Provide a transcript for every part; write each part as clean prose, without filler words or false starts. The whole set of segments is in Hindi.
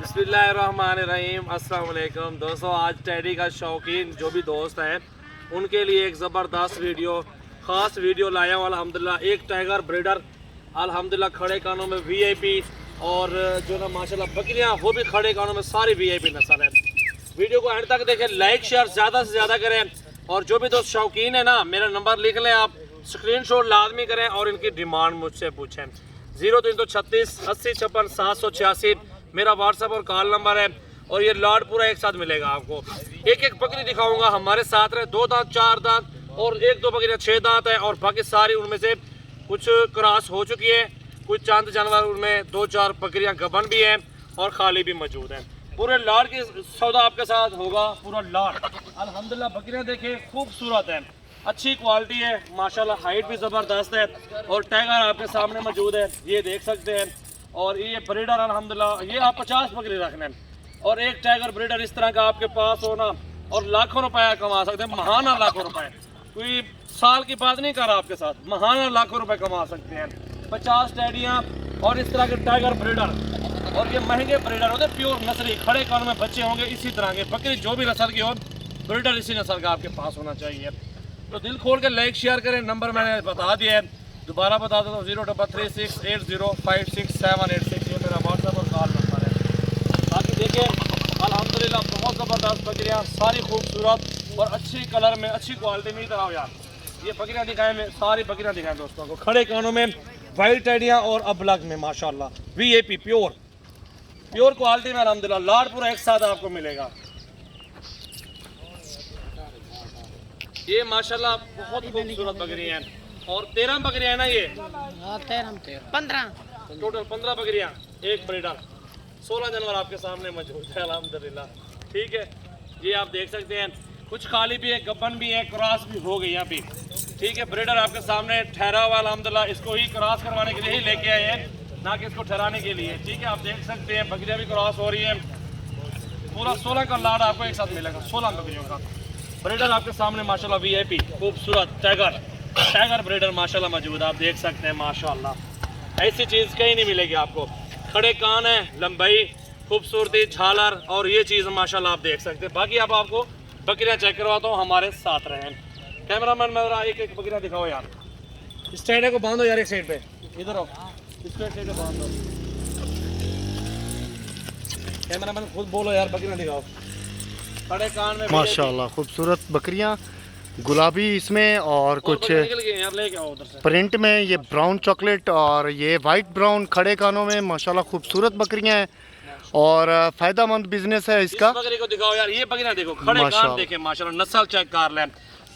बिस्मिल्लाहिर्रहमानिर्रहीम अस्सलाम वालेकुम दोस्तों। आज टैडी का शौकीन जो भी दोस्त हैं उनके लिए एक ज़बरदस्त ख़ास वीडियो लाया हूँ। अल्हम्दुलिल्लाह एक टाइगर ब्रीडर अल्हम्दुलिल्लाह खड़े कानों में वीआईपी और जो ना माशाल्लाह बकरियाँ वो भी खड़े कानों में सारी वीआईपी नस्ल है। वीडियो को एंड तक देखें, लाइक शेयर ज़्यादा से ज़्यादा करें और जो भी दोस्त शौकीन है ना मेरा नंबर लिख लें, आप स्क्रीनशॉट लाजमी करें और इनकी डिमांड मुझसे पूछें। 0336 80 56 786 मेरा व्हाट्सएप और कॉल नंबर है। और ये लॉट पूरा एक साथ मिलेगा आपको। एक एक बकरी दिखाऊंगा, हमारे साथ रहे। 2 दांत 4 दांत और 1-2 बकरियाँ 6 दांत है और बाकी सारी उनमें से कुछ क्रॉस हो चुकी है, कुछ चंद जानवर उनमें 2-4 बकरियाँ गबन भी हैं और खाली भी मौजूद हैं। पूरे लॉट की सौदा आपके साथ होगा, पूरा लॉट। अल्हम्दुलिल्लाह बकरियाँ देखें खूबसूरत है, अच्छी क्वालिटी है माशाल्लाह, हाइट भी ज़बरदस्त है और टाइगर आपके सामने मौजूद है, ये देख सकते हैं। और ये ब्रीडर अल्हम्दुलिल्लाह ये आप 50 बकरी रखने और एक टाइगर ब्रीडर इस तरह का आपके पास हो ना और लाखों रुपया कमा सकते हैं, महाना लाखों रुपए। कोई साल की बात नहीं कर रहा आपके साथ, महाना लाखों रुपए कमा सकते हैं। 50 टैडियाँ और इस तरह के टाइगर ब्रीडर और ये महंगे ब्रीडर होते, प्योर नस्ली खड़े कानों में बच्चे होंगे इसी तरह के। बकरी जो भी नस्ल की हो, ब्रीडर इसी नस्ल का आपके पास होना चाहिए। तो दिल खोल के लाइक शेयर करें। नंबर मैंने बता दिया है, दोबारा बता देता हूँ, 0336 80 56786 ये मेरा व्हाट्सएप और कॉल नंबर है। बाकी देखिए अल्हम्दुलिल्लाह बहुत ज़बरदस्त बकरियाँ, सारी खूबसूरत और अच्छी कलर में, अच्छी क्वालिटी में। इधर आओ यार, ये बकरियाँ दिखाएं, मैं सारी बकरियाँ दिखाएं दोस्तों को। खड़े कानों में, वाइट टैडियाँ और अबलग में माशाल्लाह वीआईपी प्योर क्वालिटी में अल्हम्दुलिल्लाह। लाट पूरा एक साथ आपको मिलेगा। ये माशाल्लाह बहुत खूबसूरत बकरी हैं और 13 बकरियां हैं ना, ये 15 टोटल 15 बकरियां, एक ब्रीडर, 16 जानवर आपके सामने मौजूद है अल्हम्दुलिल्लाह। ठीक है, ये आप देख सकते हैं, कुछ खाली भी है, गब्बन भी है, क्रॉस भी हो गई अभी। ठीक है, ब्रीडर आपके सामने ठहरा हुआ अल्हम्दुलिल्लाह, इसको ही क्रॉस करवाने के लिए ही लेके आए हैं, ना कि इसको ठहराने के लिए। ठीक है, आप देख सकते हैं बकरियाँ भी क्रॉस हो रही है। पूरा 16 का लाड आपको एक साथ मिलेगा, 16 बकरियों का। ब्रीडर आपके सामने माशाल्लाह वीआईपी खूबसूरत टाइगर ब्रीडर माशाल्लाह मौजूद, आप देख सकते हैं माशाल्लाह। ऐसी चीज़ कहीं नहीं मिलेगी आपको। खड़े कान है, लंबाई, खूबसूरती, झालर और ये चीज़ माशाल्लाह आप देख सकते हैं। बाकी अब आपको बकरियां चेक करवाता हूँ, हमारे साथ रहें। कैमरामैन मेरा एक बकरियां दिखाओ यार। इस टैडे को बांधो यार एक साइड पे, इधर आओ, इसको एक साइड पे बांध दो। कैमरामैन खुद बोलो यार, बकरियां दिखाओ। खड़े कान में माशाल्लाह खूबसूरत बकरियां, गुलाबी इसमें और कुछ प्रिंट में, ये ब्राउन चॉकलेट और ये वाइट ब्राउन खड़े कानों में माशाल्लाह खूबसूरत बकरियां हैं और फ़ायदेमंद बिजनेस है इसका। बकरी को दिखाओ यार, ये बकरियां देखो, खड़े कान देखे माशाल्लाह, नस्ल चेक कर लें।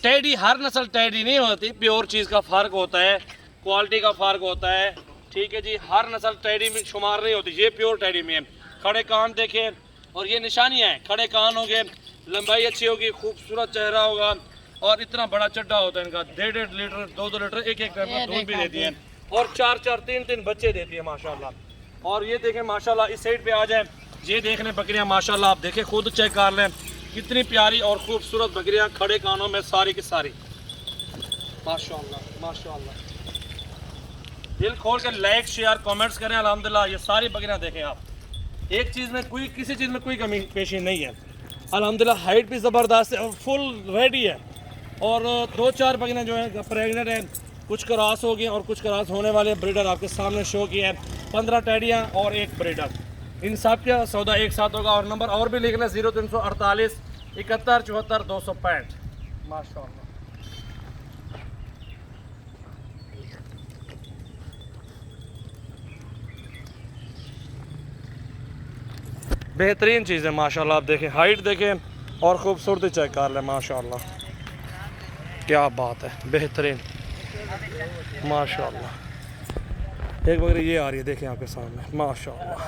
टैडी हर नस्ल टैडी नहीं होती, प्योर चीज़ का फ़र्क होता है, क्वालिटी का फ़र्क होता है। ठीक है जी, हर नस्ल टैडी में शुमार नहीं होती, ये प्योर टैडी में है। खड़े कान देखे और ये निशानियाँ हैं, खड़े कान होंगे, लंबाई अच्छी होगी, खूबसूरत चेहरा होगा और इतना बड़ा चड्डा होता है इनका। 1.5 लीटर 2-2 लीटर एक टाइम का दूध भी देती है और 4-4 3-3 बच्चे देती है माशाल्लाह। और ये देखें माशाल्लाह, इस साइड पे आ जाए, ये देख लें बकरियां माशाल्लाह, आप देखें खुद चेक कर लें, कितनी प्यारी और खूबसूरत बकरियां खड़े कानों में सारी की सारी माशाल्लाह। दिल खोल के लाइक शेयर कमेंट्स करें अल्हम्दुलिल्लाह। ये सारी बकरियां देखें आप, एक चीज़ में कोई, किसी चीज़ में कोई कमी पेशी नहीं है अल्हम्दुलिल्लाह। हाइट भी ज़बरदस्त है और फुल रेडी है। और 2-4 बकरियाँ जो हैं प्रेगनेंट हैं, कुछ क्रॉस हो गई और कुछ क्रॉस होने वाले ब्रीडर आपके सामने शो किए हैं। 15 टैडियाँ और एक ब्रीडर, इन सब का सौदा एक साथ होगा। और नंबर और भी लिख लें, 0348 71 74 265 माशाल्लाह। बेहतरीन चीज़ है माशाल्लाह, आप देखें, हाइट देखें और खूबसूरती चेक कर लें माशाल्लाह, क्या बात है, बेहतरीन माशाल्लाह। एक बकरी ये आ रही है, देखें आपके सामने माशाल्लाह।